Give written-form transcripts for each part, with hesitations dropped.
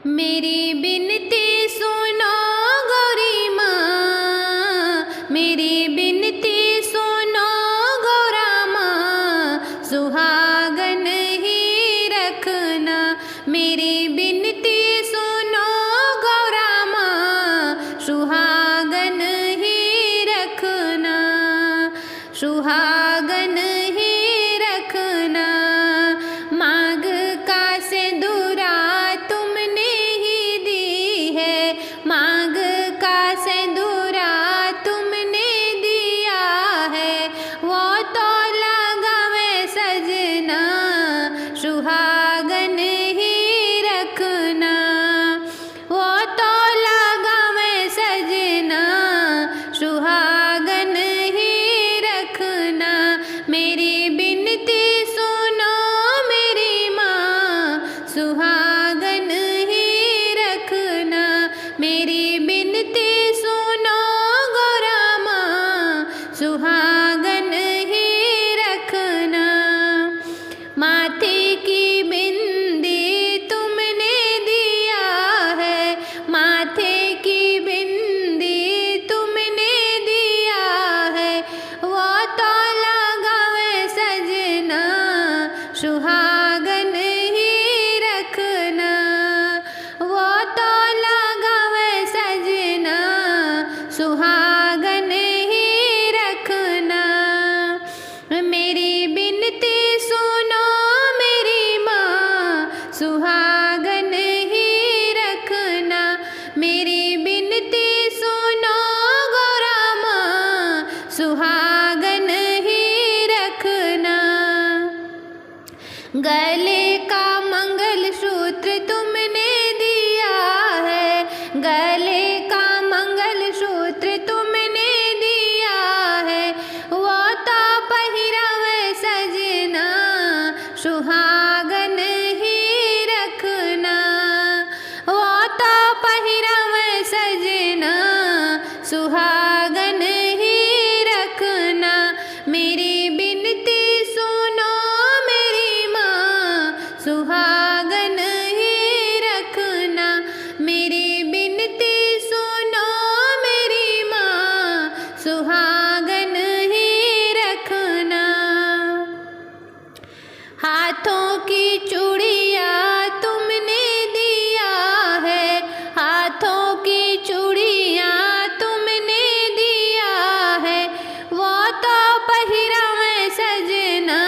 मेरी बिनती सुनो गौरी माँ, मेरी बिनती सुनो गौरा माँ, सुहागन ही रखना। मेरी बिनती सुनो गौरा माँ, सुहागन ही रखना, सुहागन ही रखना। मांग का सिंदूरा तुमने ही दी है, मांग का सिंदूरा तुमने दिया है, वो तो लगावे सजना, सुहागन ही रखना, वो तो लगावे सजना, सुहागन ही रखना। मेरी बिनती सुनो मेरी माँ, सुहागन ही रखना। मेरी बिनती सुनो गौरा माँ, सुहागन ही रखना। माथे की बिंदी तुमने दिया है, माथे की बिंदी तुमने दिया है, वो तो लगावे सजना, सुहागन ही रखना, वो तो लगावे सजना, सुहागन ही रखना। मेरी बिनती सुनो मेरी माँ, सुहागन ही रखना। मेरी बिनती सुनो गौरा माँ, सुहागन ही रखना। गले का मंगलसूत्र तुमने दिया है, गले का मंगलसूत्र तुमने दिया है, वो तो पहिरावे सजना, सुहागन ही रखना, वो तो पहिरावे सजना, सुहागन ही रखना। मेरी बिनती सुनो मेरी माँ, सुहागन ही रखना। मेरी बिनती सुनो मेरी माँ, सुहागन ही रखना। हाथों की चूड़िया तुमने दिया है, हाथों की चूड़िया तुमने दिया है, वो तो पहिरावे सजना,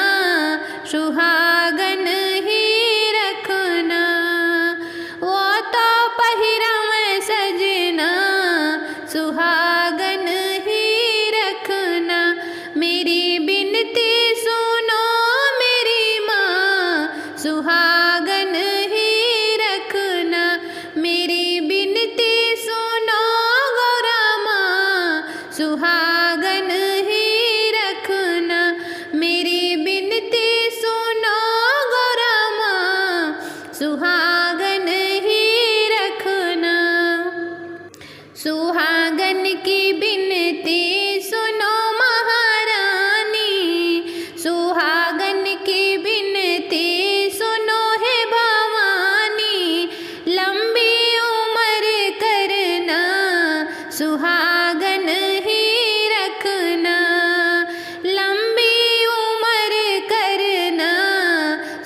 सुहागन ही रखना, वो तो पहिरावे सजना, सुहागन ही रखना। मेरी बिनती सुनो मेरी माँ, सुहागन ही रखना। मेरी बिनती सुनो गौरा माँ, सुहागन ही रखना। मेरी बिनती सुनो गौरा माँ, सुहागन ही रखना। सुहागन की बिनती सुनो महारानी, सुहागन की बिनती सुनो है भवानी, लंबी उम्र करना, सुहागन ही रखना, लंबी उम्र करना,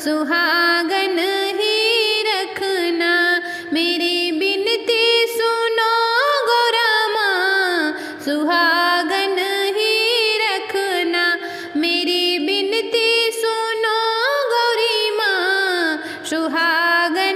सुहागन ही रखना। मेरी बिनती सुनो गौरा माँ, सुहागन ही रखना। मेरी बिनती सुनो गौरी माँ, सुहागन